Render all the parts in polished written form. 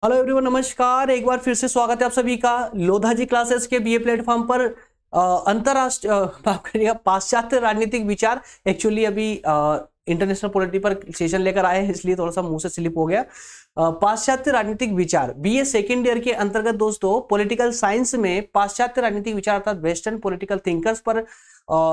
Hello everyone, नमस्कार। एक बार फिर से स्वागत है आप सभी का लोधा जी क्लासेस के बीए प्लेटफॉर्म पर। अंतरराष्ट्रीय माफ करिएगा, पाश्चात्य राजनीतिक विचार। एक्चुअली अभी इंटरनेशनल पॉलिटी पर सेशन लेकर आए हैं, इसलिए थोड़ा सा मुंह से स्लिप हो गया। पाश्चात्य राजनीतिक विचार बीए सेकेंड ईयर के अंतर्गत दोस्तों, पॉलिटिकल साइंस में पाश्चात्य राजनीतिक विचार अर्थात वेस्टर्न पॉलिटिकल थिंकर्स पर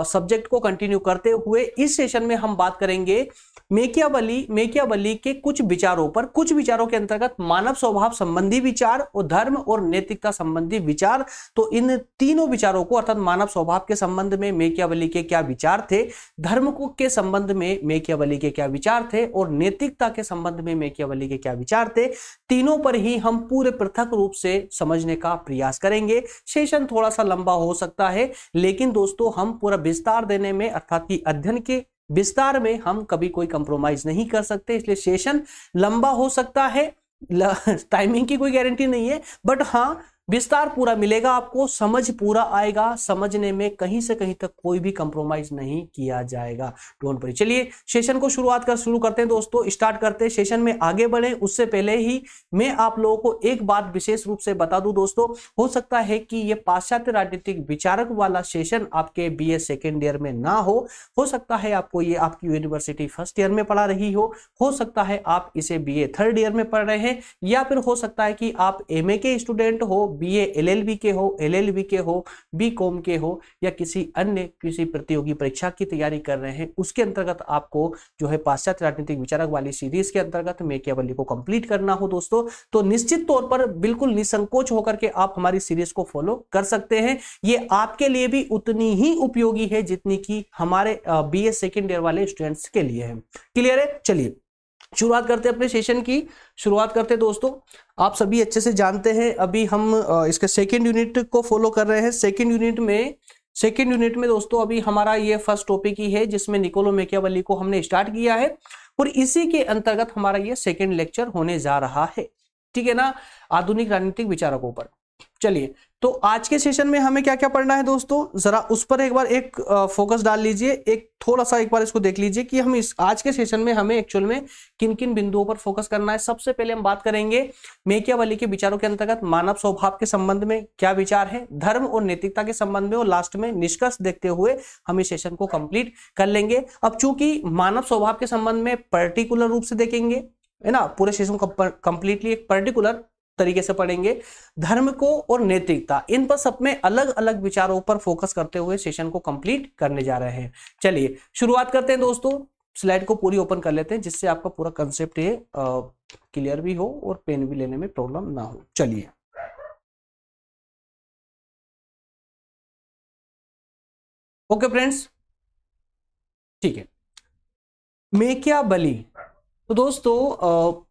सब्जेक्ट को कंटिन्यू करते हुए इस सेशन में हम बात करेंगे मेकियावेली के कुछ विचारों पर। कुछ विचारों के अंतर्गत मानव स्वभाव संबंधी विचार और धर्म और नैतिकता संबंधी विचार। तो इन तीनों विचारों को अर्थात मानव स्वभाव के संबंध में मेकियावेली के क्या विचार थे, धर्म को के संबंध में मेकियावेली के क्या विचार थे और नैतिकता के संबंध में मेकियावेली के क्या विचार थे, तीनों पर ही हम पूरे पृथक रूप से समझने का प्रयास करेंगे। सेशन थोड़ा सा लंबा हो सकता है, लेकिन दोस्तों हम पूरा विस्तार देने में अर्थात कि अध्ययन के विस्तार में हम कभी कोई कंप्रोमाइज नहीं कर सकते, इसलिए सेशन लंबा हो सकता है। टाइमिंग की कोई गारंटी नहीं है, बट हाँ विस्तार पूरा मिलेगा आपको, समझ पूरा आएगा। समझने में कहीं से कहीं तक कोई भी कंप्रोमाइज नहीं किया जाएगा, डोंट वरी। चलिए सेशन को शुरू करते हैं दोस्तों, स्टार्ट करते हैं। सेशन में आगे बढ़े उससे पहले ही मैं आप लोगों को एक बात विशेष रूप से बता दूं दोस्तों, हो सकता है कि ये पाश्चात्य राजनीतिक विचारक वाला सेशन आपके बीए सेकेंड ईयर में ना हो सकता है आपको ये आपकी यूनिवर्सिटी फर्स्ट ईयर में पढ़ा रही हो सकता है आप इसे बीए थर्ड ईयर में पढ़ रहे हैं, या फिर हो सकता है कि आप एमए के स्टूडेंट हो, बीए एलएलबी के हो, एलएलबी के हो, बीकॉम के हो, या किसी प्रतियोगी परीक्षा की तैयारी कर रहे हैं, उसके अंतर्गत आपको जो है पाश्चात्य राजनीतिक विचारक वाली सीरीज के अंतर्गत मेकियावेली को कंप्लीट करना हो दोस्तों, तो निश्चित तौर पर बिल्कुल निसंकोच होकर के आप हमारी सीरीज को फॉलो कर सकते हैं। ये आपके लिए भी उतनी ही उपयोगी है जितनी कि हमारे बीए सेकेंड ईयर वाले स्टूडेंट्स के लिए है। क्लियर है? चलिए शुरुआत करते हैं अपने सेशन की। शुरुआत करते हैं दोस्तों, आप सभी अच्छे से जानते हैं अभी हम इसके सेकेंड यूनिट को फॉलो कर रहे हैं। सेकेंड यूनिट में दोस्तों अभी हमारा ये फर्स्ट टॉपिक ही है जिसमें निकोलो मेकियावेली को हमने स्टार्ट किया है, और इसी के अंतर्गत हमारा ये सेकेंड लेक्चर होने जा रहा है, ठीक है ना, आधुनिक राजनीतिक विचारकों पर। चलिए, तो आज के सेशन में हमें क्या क्या पढ़ना है दोस्तों, जरा उस पर एक बार एक फोकस डाल लीजिए, एक थोड़ा सा एक बार इसको देख लीजिए कि हम इस आज के सेशन में हमें एक्चुअल में किन किन बिंदुओं पर फोकस करना है। सबसे पहले हम बात करेंगे मेकियावेली के विचारों के अंतर्गत मानव स्वभाव के संबंध में क्या विचार है, धर्म और नैतिकता के संबंध में, और लास्ट में निष्कर्ष देखते हुए हम इस सेशन को कंप्लीट कर लेंगे। अब चूंकि मानव स्वभाव के संबंध में पर्टिकुलर रूप से देखेंगे, है ना, पूरे सेशन को कंप्लीटली एक पर्टिकुलर तरीके से पढ़ेंगे, धर्म को और नैतिकता, इन पर सब में अलग अलग विचारों पर फोकस करते हुए सेशन को कंप्लीट करने जा रहे हैं। चलिए शुरुआत करते हैं दोस्तों, स्लाइड को पूरी ओपन कर लेते हैं जिससे आपका पूरा कंसेप्ट ये क्लियर भी हो और पेन भी लेने में प्रॉब्लम ना हो। चलिए ओके फ्रेंड्स, ठीक है। मेकियावेली, तो दोस्तों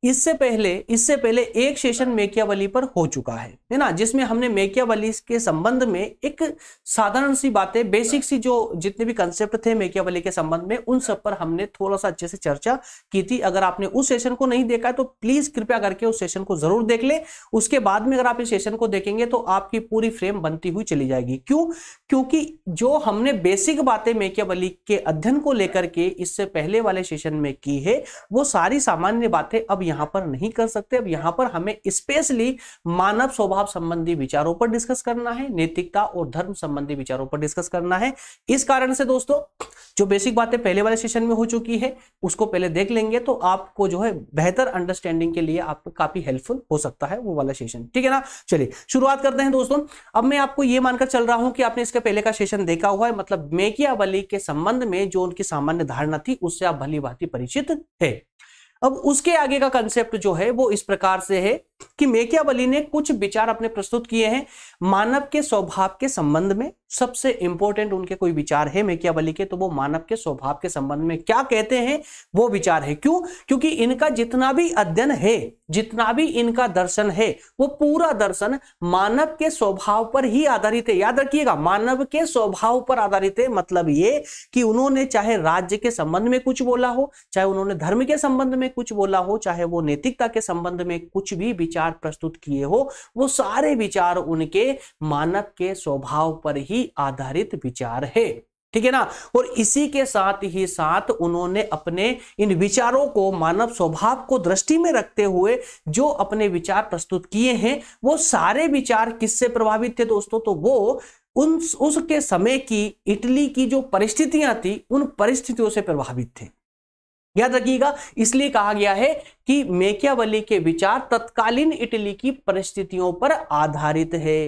इससे पहले एक सेशन मेकियावेली पर हो चुका है ना, जिसमें हमने मेकियावेली के संबंध में एक साधारण सी बातें, बेसिक सी जो जितने भी कंसेप्ट थे मेकियावेली के संबंध में, उन सब पर हमने थोड़ा सा अच्छे से चर्चा की थी। अगर आपने उस सेशन को नहीं देखा है तो प्लीज कृपया करके उस सेशन को जरूर देख ले। उसके बाद में अगर आप इस सेशन को देखेंगे तो आपकी पूरी फ्रेम बनती हुई चली जाएगी। क्यों? क्योंकि जो हमने बेसिक बातें मेकियावेली के अध्ययन को लेकर के इससे पहले वाले सेशन में की है, वो सारी सामान्य बातें अब यहां पर नहीं कर सकते। अब यहां पर हमें स्पेशली मानव स्वभाव संबंधी विचारों पर डिस्कस करना है, नैतिकता और धर्म संबंधी विचारों पर डिस्कस करना है। इस कारण से दोस्तों जो बेसिक बातें पहले वाले सेशन में हो चुकी है उसको पहले देख लेंगे तो आपको जो है बेहतर अंडरस्टैंडिंग के लिए आपको काफी हेल्पफुल हो सकता है वो वाला सेशन, ठीक है ना। चलिए शुरुआत करते हैं दोस्तों। अब मैं आपको ये मानकर चल रहा हूं कि आपने इसके पहले का सेशन देखा हुआ है, मतलब मेकियावेली के संबंध में जो उनकी सामान्य धारणा थी उससे आप भली भांति परिचित है। अब उसके आगे का कंसेप्ट जो है वो इस प्रकार से है कि मेकियावेली ने कुछ विचार अपने प्रस्तुत किए हैं मानव के स्वभाव के संबंध में। सबसे इंपॉर्टेंट उनके कोई विचार है मेकियावेली के, तो वो मानव के स्वभाव के संबंध में क्या कहते हैं वो विचार है। क्यों? क्योंकि इनका जितना भी अध्ययन है, जितना भी इनका दर्शन है, वो पूरा दर्शन मानव के स्वभाव पर ही आधारित है। याद रखिएगा, मानव के स्वभाव पर आधारित है। मतलब ये कि उन्होंने चाहे राज्य के संबंध में कुछ बोला हो, चाहे उन्होंने धर्म के संबंध में कुछ बोला हो, चाहे वो नैतिकता के संबंध में कुछ भी विचार प्रस्तुत किए हो, वो सारे विचार उनके मानव के स्वभाव पर ही आधारित विचार है। ठीक है ना। और इसी के साथ ही साथ उन्होंने अपने इन विचारों को मानव स्वभाव को दृष्टि में रखते हुए जो अपने विचार प्रस्तुत किए हैं, वो सारे विचार किससे प्रभावित थे दोस्तों? तो वो उसके समय की इटली की जो परिस्थितियां थी, उन परिस्थितियों से प्रभावित थे। याद रखिएगा, इसलिए कहा गया है कि मैकियावेली के विचार तत्कालीन इटली की परिस्थितियों पर आधारित है।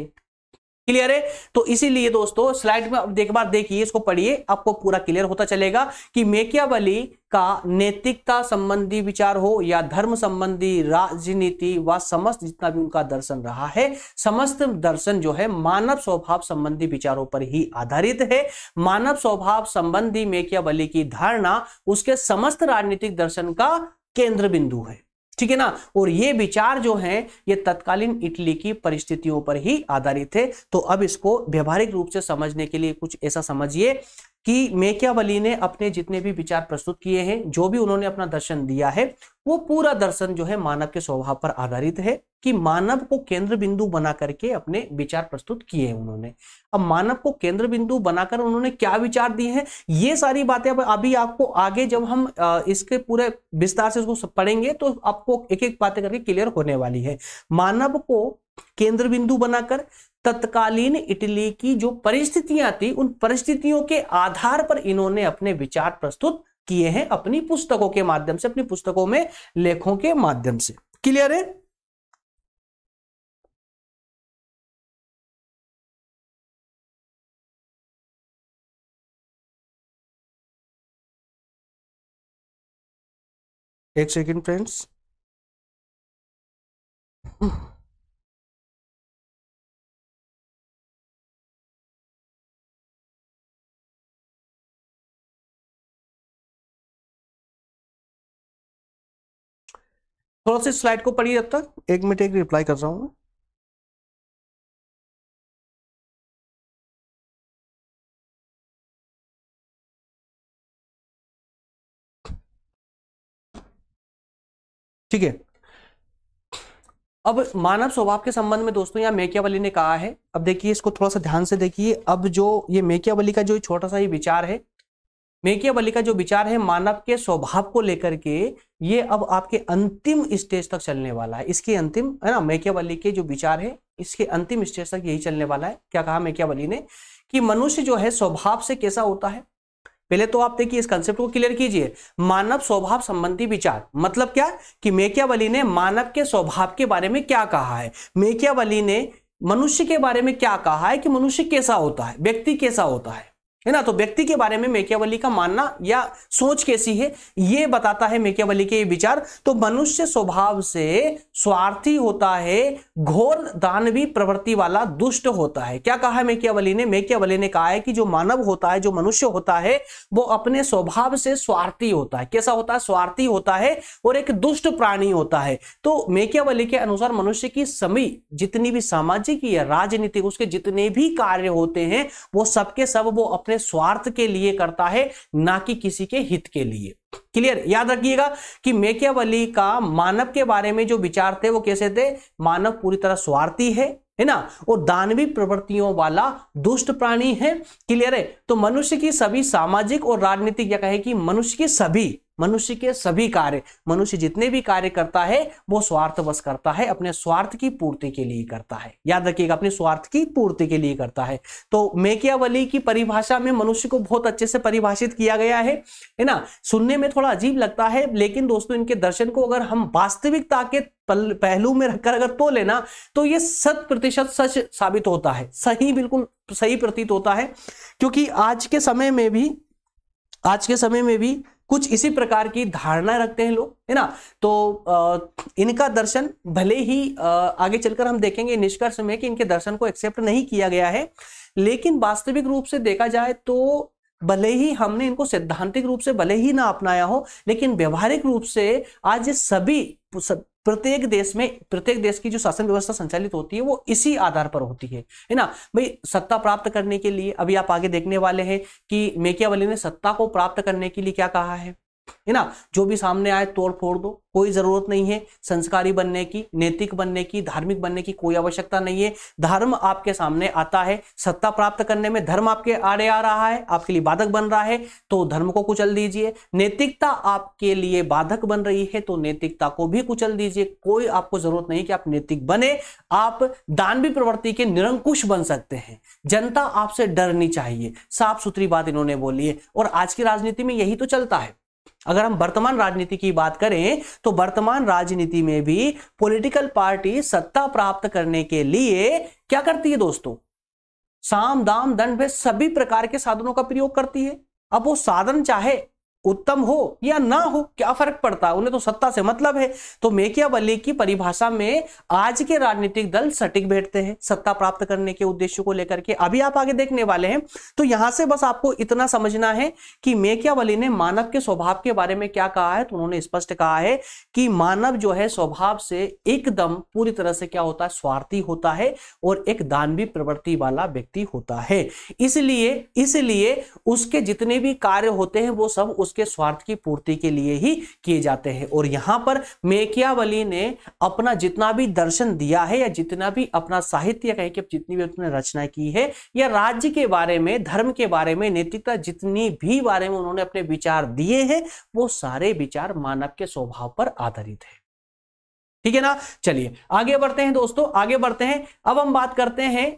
क्लियर है? तो इसीलिए दोस्तों स्लाइड में अब एक बार देखिए, इसको पढ़िए, आपको पूरा क्लियर होता चलेगा कि मैकियावेली का नैतिकता संबंधी विचार हो या धर्म संबंधी, राजनीति व समस्त जितना भी उनका दर्शन रहा है, समस्त दर्शन जो है मानव स्वभाव संबंधी विचारों पर ही आधारित है। मानव स्वभाव संबंधी मैकियावेली की धारणा उसके समस्त राजनीतिक दर्शन का केंद्र बिंदु है। ठीक है ना। और ये विचार जो हैं ये तत्कालीन इटली की परिस्थितियों पर ही आधारित थे। तो अब इसको व्यवहारिक रूप से समझने के लिए कुछ ऐसा समझिए कि मैकियावेली ने अपने जितने भी विचार प्रस्तुत किए हैं, जो भी उन्होंने अपना दर्शन दिया है, वो पूरा दर्शन जो है मानव के स्वभाव पर आधारित है, कि मानव को केंद्र बिंदु बना करके अपने विचार प्रस्तुत किए हैं उन्होंने। अब मानव को केंद्र बिंदु बनाकर उन्होंने क्या विचार दिए हैं, ये सारी बातें अभी आपको आगे जब हम इसके पूरे विस्तार से इसको पढ़ेंगे तो आपको एक एक बातें करके क्लियर होने वाली है। मानव को केंद्र बिंदु बनाकर तत्कालीन इटली की जो परिस्थितियां थी, उन परिस्थितियों के आधार पर इन्होंने अपने विचार प्रस्तुत किए हैं अपनी पुस्तकों के माध्यम से, अपनी पुस्तकों में लेखों के माध्यम से। क्लियर है? एक सेकंड फ्रेंड्स। थोड़ा सा स्लाइड को पढ़िए, जब तक 1 मिनट एक रिप्लाई कर रहा हूं। ठीक है। अब मानव स्वभाव के संबंध में दोस्तों यहाँ मैकियावेली ने कहा है, अब देखिए इसको थोड़ा सा ध्यान से देखिए। अब जो ये मैकियावेली का जो छोटा सा ये विचार है, मैकियावेली का जो विचार है मानव के स्वभाव को लेकर के, ये अब आपके अंतिम स्टेज तक चलने वाला है। इसके अंतिम है ना, मैकियावेली के जो विचार है इसके अंतिम स्टेज तक यही चलने वाला है। क्या कहा मैकियावेली ने कि मनुष्य जो है स्वभाव से कैसा होता है। पहले तो आप देखिए इस कंसेप्ट को क्लियर कीजिए। मानव स्वभाव संबंधी विचार मतलब क्या कि मैकियावेली ने मानव के स्वभाव के बारे में क्या कहा है। मैकियावेली ने मनुष्य के बारे में क्या कहा है कि मनुष्य कैसा होता है, व्यक्ति कैसा होता है ना। तो व्यक्ति के बारे में मैकियावेली का मानना या सोच कैसी है, ये बताता है मैकियावेली के ये विचार। तो मनुष्य स्वभाव से स्वार्थी होता है, घोर दानवी प्रवृत्ति वाला, दुष्ट होता है। क्या कहा है मैकियावेली ने? मैकियावेली ने कहा है कि जो मानव होता है, जो मनुष्य होता है, वो अपने स्वभाव से स्वार्थी होता है। कैसा होता है? स्वार्थी होता है और एक दुष्ट प्राणी होता है। तो मैकियावेली के अनुसार मनुष्य की सभी जितनी भी सामाजिक या राजनीतिक उसके जितने भी कार्य होते हैं, वो सबके सब वो अपने स्वार्थ के लिए करता है, ना कि किसी के हित के लिए। क्लियर? याद रखिएगा कि मैकियावेली का मानव के बारे में जो विचार थे वो कैसे थे? मानव पूरी तरह स्वार्थी है ना, और दानवी प्रवृत्तियों वाला दुष्ट प्राणी है। क्लियर है? तो मनुष्य की सभी सामाजिक और राजनीतिक, या कहे कि मनुष्य के सभी कार्य, मनुष्य जितने भी कार्य करता है वो स्वार्थवश करता है, अपने स्वार्थ की पूर्ति के लिए करता है। याद रखिएगा, अपने स्वार्थ की पूर्ति के लिए करता है। तो मैकियावेली की परिभाषा में मनुष्य को बहुत अच्छे से परिभाषित किया गया है ना। सुनने में थोड़ा अजीब लगता है, लेकिन दोस्तों इनके दर्शन को अगर हम वास्तविकता के पहलू में रखकर अगर तो लेना, तो ये 100% सच साबित होता है, सही, बिल्कुल सही प्रतीत होता है। क्योंकि आज के समय में भी कुछ इसी प्रकार की धारणा रखते हैं लोग, है ना। तो इनका दर्शन भले ही आगे चलकर हम देखेंगे निष्कर्ष में कि इनके दर्शन को एक्सेप्ट नहीं किया गया है, लेकिन वास्तविक रूप से देखा जाए तो भले ही हमने इनको सैद्धांतिक रूप से भले ही ना अपनाया हो, लेकिन व्यवहारिक रूप से आज सभी प्रत्येक देश की जो शासन व्यवस्था संचालित होती है वो इसी आधार पर होती है ना। भाई सत्ता प्राप्त करने के लिए, अभी आप आगे देखने वाले हैं कि मैकियावेली ने सत्ता को प्राप्त करने के लिए क्या कहा है, है ना, जो भी सामने आए तोड़ फोड़ दो, कोई जरूरत नहीं है संस्कारी बनने की, नैतिक बनने की, धार्मिक बनने की कोई आवश्यकता नहीं है। धर्म आपके सामने आता है, सत्ता प्राप्त करने में धर्म आपके आड़े आ रहा है, आपके लिए बाधक बन रहा है तो धर्म को कुचल दीजिए। नैतिकता आपके लिए बाधक बन रही है तो नैतिकता को भी कुचल दीजिए। कोई आपको जरूरत नहीं कि आप नैतिक बने, आप दानवी प्रवृत्ति के निरंकुश बन सकते हैं। जनता आपसे डरनी चाहिए, साफ सुथरी बात इन्होंने बोली है। और आज की राजनीति में यही तो चलता है। अगर हम वर्तमान राजनीति की बात करें तो वर्तमान राजनीति में भी पॉलिटिकल पार्टी सत्ता प्राप्त करने के लिए क्या करती है दोस्तों, साम दाम दंड भेद सभी प्रकार के साधनों का प्रयोग करती है। अब वो साधन चाहे उत्तम हो या ना हो, क्या फर्क पड़ता है, उन्हें तो सत्ता से मतलब है। तो मैकियावेली की परिभाषा में आज के राजनीतिक दल सटीक बैठते हैं सत्ता प्राप्त करने के उद्देश्य को लेकर के। अभी आप आगे देखने वाले हैं, तो यहां से बस आपको इतना समझना है कि मैकियावेली ने मानव के स्वभाव के बारे में क्या कहा है। तो उन्होंने स्पष्ट कहा है कि मानव जो है स्वभाव से एकदम पूरी तरह से क्या होता है, स्वार्थी होता है और एक दानवी प्रवृत्ति वाला व्यक्ति होता है। इसलिए उसके जितने भी कार्य होते हैं वो सब उसके स्वार्थ की पूर्ति के लिए ही किए जाते हैं। और यहां पर मैकियावेली ने अपना जितना भी दर्शन दिया है या जितना भी अपना साहित्य कहे कि जितनी भी उसने रचना की है या राज्य के बारे में, धर्म के बारे में, नैतिकता जितनी भी बारे में उन्होंने अपने विचार दिए हैं वो सारे विचार मानव के स्वभाव पर आधारित है। ठीक है ना। चलिए आगे बढ़ते हैं दोस्तों, आगे बढ़ते हैं। अब हम बात करते हैं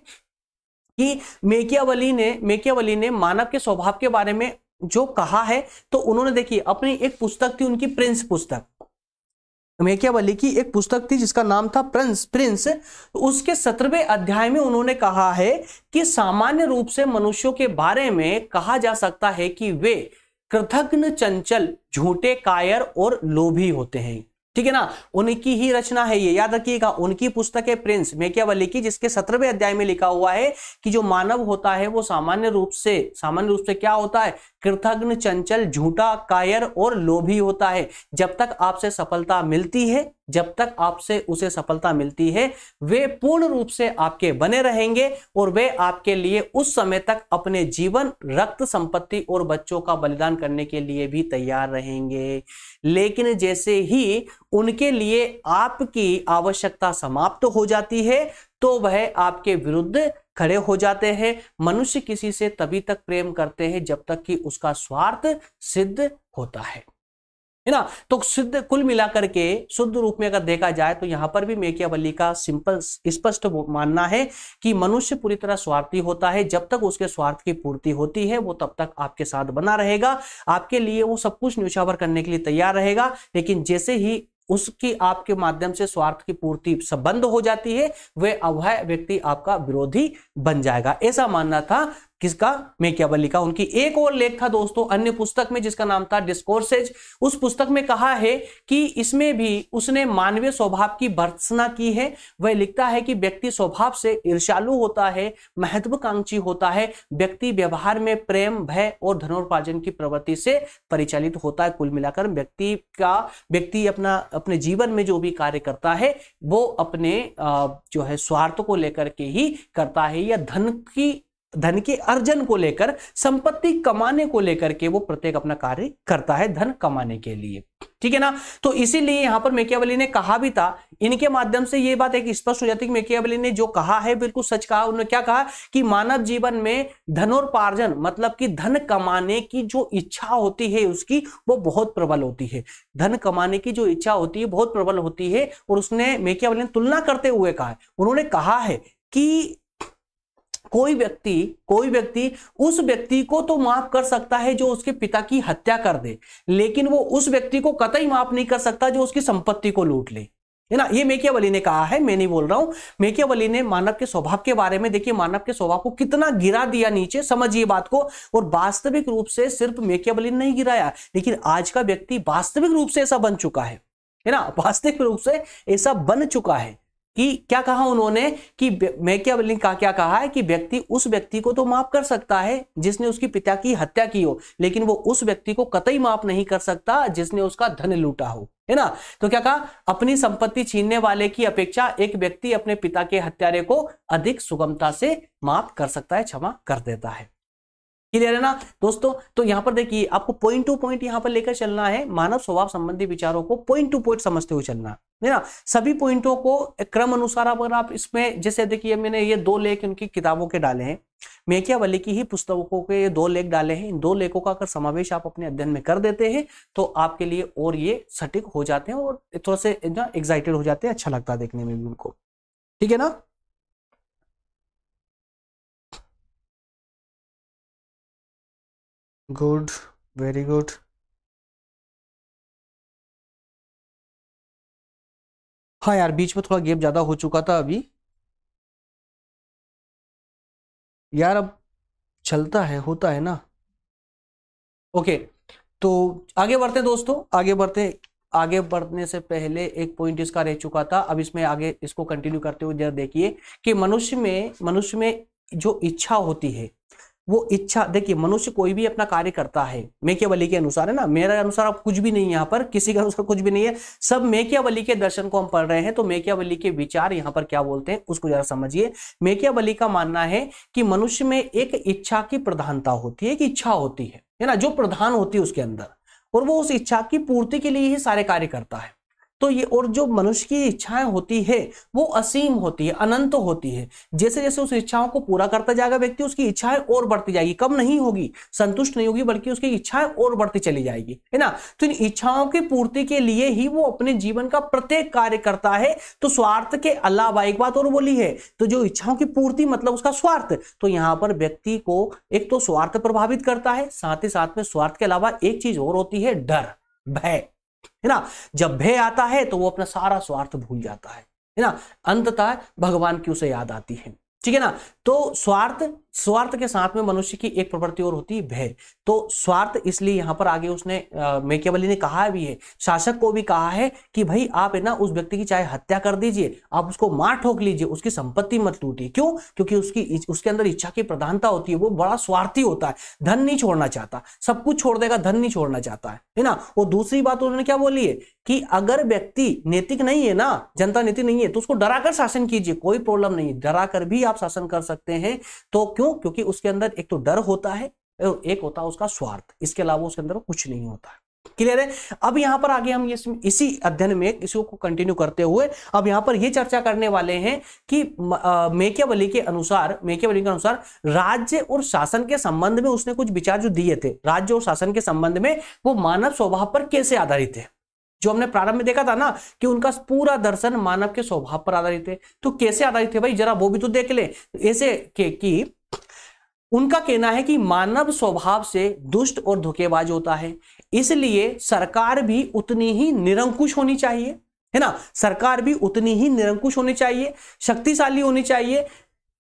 कि मैकियावेली ने मानव के स्वभाव के बारे में जो कहा है। तो उन्होंने देखिए अपनी एक पुस्तक थी उनकी, प्रिंस पुस्तक, मैकियावेली की एक पुस्तक थी जिसका नाम था प्रिंस। उसके 17वें अध्याय में उन्होंने कहा है कि सामान्य रूप से मनुष्यों के बारे में कहा जा सकता है कि वे कृतघ्न, चंचल, झूठे, कायर और लोभी होते हैं। ठीक है ना, उनकी ही रचना है ये, याद रखिएगा। उनकी पुस्तक है प्रिंस मैकियावेली की, जिसके 17वें अध्याय में लिखा हुआ है कि जो मानव होता है वो सामान्य रूप से क्या होता है, कृतघ्न, चंचल, झूठा, कायर और लोभी होता है। जब तक आपसे सफलता मिलती है, जब तक आपसे उसे सफलता मिलती है, वे पूर्ण रूप से आपके बने रहेंगे और वे आपके लिए उस समय तक अपने जीवन, रक्त, संपत्ति और बच्चों का बलिदान करने के लिए भी तैयार रहेंगे। लेकिन जैसे ही उनके लिए आपकी आवश्यकता समाप्त हो जाती है तो वह आपके विरुद्ध खड़े हो जाते हैं। मनुष्य किसी से तभी तक प्रेम करते हैं जब तक कि उसका स्वार्थ सिद्ध होता है ना। तो सिद्ध, कुल मिलाकर के शुद्ध रूप में अगर देखा जाए तो यहां पर भी मैकियावेली का सिंपल स्पष्ट मानना है कि मनुष्य पूरी तरह स्वार्थी होता है। जब तक उसके स्वार्थ की पूर्ति होती है वो तब तक आपके साथ बना रहेगा, आपके लिए वो सब कुछ न्यौछावर करने के लिए तैयार रहेगा। लेकिन जैसे ही उसकी आपके माध्यम से स्वार्थ की पूर्ति बंद हो जाती है, वह व्यक्ति आपका विरोधी बन जाएगा। ऐसा मानना था किसका, मैकियावेली का। उनकी एक और लेख था दोस्तों अन्य पुस्तक में जिसका नाम था डिस्कोर्सेज। उस पुस्तक में कहा है कि इसमें भी उसने मानवीय स्वभाव की भर्त्सना की है। वह लिखता है कि व्यक्ति स्वभाव से ईर्ष्यालु होता है, महत्वाकांक्षी होता है, व्यक्ति व्यवहार में प्रेम, भय और धनोपार्जन की प्रवृत्ति से परिचालित होता है। कुल मिलाकर व्यक्ति अपने जीवन में जो भी कार्य करता है वो अपने जो है स्वार्थ को लेकर के ही करता है, या धन के अर्जन को लेकर, संपत्ति कमाने को लेकर के वो प्रत्येक अपना कार्य करता है धन कमाने के लिए। ठीक है ना। तो इसीलिए यहां पर मैकियावेली ने कहा भी था, इनके माध्यम से ये बात एक स्पष्ट हो जाती है कि मैकियावेली ने जो कहा है बिल्कुल सच कहा। उन्होंने क्या कहा कि मानव जीवन में धनोपार्जन मतलब कि धन कमाने की जो इच्छा होती है उसकी वो बहुत प्रबल होती है। धन कमाने की जो इच्छा होती है बहुत प्रबल होती है। और उसने मैकियावेली ने तुलना करते हुए कहा है, उन्होंने कहा है कि कोई व्यक्ति उस व्यक्ति को तो माफ कर सकता है जो उसके पिता की हत्या कर दे, लेकिन वो उस व्यक्ति को कतई माफ नहीं कर सकता जो उसकी संपत्ति को लूट ले, है ना। ये मैकियावेली ने कहा है, मैं नहीं बोल रहा हूं। मैकियावेली ने मानव के स्वभाव के बारे में, देखिए मानव के स्वभाव को कितना गिरा दिया नीचे, समझिए बात को। और वास्तविक रूप से सिर्फ मैकियावेली ने नहीं गिराया, लेकिन आज का व्यक्ति वास्तविक रूप से ऐसा बन चुका है ना, वास्तविक रूप से ऐसा बन चुका है कि क्या कहा उन्होंने कि मैकियावेली का क्या कहा है कि व्यक्ति उस व्यक्ति को तो माफ कर सकता है जिसने उसकी पिता की हत्या की हो, लेकिन वो उस व्यक्ति को कतई माफ नहीं कर सकता जिसने उसका धन लूटा हो, है ना। तो क्या कहा, अपनी संपत्ति छीनने वाले की अपेक्षा एक व्यक्ति अपने पिता के हत्यारे को अधिक सुगमता से माफ कर सकता है, क्षमा कर देता है। क्लियर है ना दोस्तों। तो यहां पर देखिए आपको पॉइंट टू पॉइंट यहां पर लेकर चलना है, मानव स्वभाव संबंधी विचारों को पॉइंट टू पॉइंट समझते हुए चलना है ना। सभी पॉइंटों को क्रम अनुसार अगर आप इसमें, जैसे देखिए मैंने ये 2 लेख उनकी किताबों के डाले हैं, मैकियावेली की ही पुस्तकों के ये 2 लेख डाले हैं। इन 2 लेखों का अगर समावेश आप अपने अध्ययन में कर देते हैं तो आपके लिए और ये सटीक हो जाते हैं और थोड़ा से एक्साइटेड हो जाते हैं, अच्छा लगता है देखने में भी उनको, ठीक है ना। Good, very good. हाँ यार बीच में थोड़ा गैप ज्यादा हो चुका था अभी यार, अब चलता है, होता है ना। ओके, तो आगे बढ़ते हैं दोस्तों, आगे बढ़ते, आगे बढ़ने से पहले एक पॉइंट इसका रह चुका था, अब इसमें आगे इसको कंटिन्यू करते हुए जरा देखिए कि मनुष्य में जो इच्छा होती है, वो इच्छा, देखिए मनुष्य कोई भी अपना कार्य करता है मैकियावेली के अनुसार, है ना, मेरे अनुसार अब कुछ भी नहीं है यहाँ पर, किसी के अनुसार कुछ भी नहीं है, सब मैकियावेली के दर्शन को हम पढ़ रहे हैं। तो मैकियावेली के विचार यहाँ पर क्या बोलते हैं उसको जरा समझिए। मैकियावेली का मानना है कि मनुष्य में एक इच्छा की प्रधानता होती है, एक इच्छा होती है ना, जो प्रधान होती है उसके अंदर, और वो उस इच्छा की पूर्ति के लिए ही सारे कार्य करता है। तो ये, और जो मनुष्य की इच्छाएं होती है वो असीम होती है, अनंत होती है। जैसे जैसे उस इच्छाओं को पूरा करता जाएगा व्यक्ति, उसकी इच्छाएं और बढ़ती जाएगी, कम नहीं होगी, संतुष्ट नहीं होगी, बल्कि उसकी इच्छाएं और बढ़ती चली जाएगी, है ना। तो इन इच्छाओं की पूर्ति के लिए ही वो अपने जीवन का प्रत्येक कार्य करता है। तो स्वार्थ के अलावा एक बात और बोली है, तो जो इच्छाओं की पूर्ति मतलब उसका स्वार्थ, तो यहां पर व्यक्ति को एक तो स्वार्थ प्रभावित करता है, साथ ही साथ में स्वार्थ के अलावा एक चीज और होती है, डर, भय, है ना। जब भय आता है तो वो अपना सारा स्वार्थ भूल जाता है ना, अंततः भगवान की उसे याद आती है, ठीक है ना। तो स्वार्थ के साथ में मनुष्य की एक प्रवृत्ति और होती है भय। तो स्वार्थ, इसलिए यहां पर आगे उसने मैकियावेली ने कहा भी है, शासक को भी कहा है कि भाई आप है ना उस व्यक्ति की चाहे हत्या कर दीजिए, आप उसको मार ठोक लीजिए, उसकी संपत्ति मत लूटिए। क्यों? क्योंकि उसके अंदर इच्छा की प्रधानता होती है, वो बड़ा स्वार्थी होता है, धन नहीं छोड़ना चाहता, सब कुछ छोड़ देगा, धन नहीं छोड़ना चाहता है ना। और दूसरी बात उन्होंने क्या बोली है कि अगर व्यक्ति नैतिक नहीं है ना, जनता नैतिक नहीं है, तो उसको डराकर शासन कीजिए, कोई प्रॉब्लम नहीं, डराकर भी आप शासन कर सकते हैं। तो क्यों? क्योंकि उसके अंदर एक तो डर होता है और एक होता है उसका स्वार्थ, इसके अलावा उसके अंदर कुछ नहीं होता है। क्लियर है? अब यहां पर आगे हम इसी अध्ययन में इसको कंटिन्यू करते हुए अब यहां पर यह चर्चा करने वाले हैं कि मैकियावेली के अनुसार राज्य और शासन के संबंध में उसने कुछ विचार जो दिए थे, राज्य और शासन के संबंध में, वो मानव स्वभाव पर कैसे आधारित है। जो हमने प्रारंभ में देखा था ना कि उनका पूरा दर्शन मानव के स्वभाव पर आधारित है, तो कैसे आधारित है भाई, जरा वो भी तो देख ले। ऐसे कि उनका कहना है कि मानव स्वभाव से दुष्ट और धोखेबाज होता है, इसलिए सरकार भी उतनी ही निरंकुश होनी चाहिए, है ना, सरकार भी उतनी ही निरंकुश होनी चाहिए, शक्तिशाली होनी चाहिए।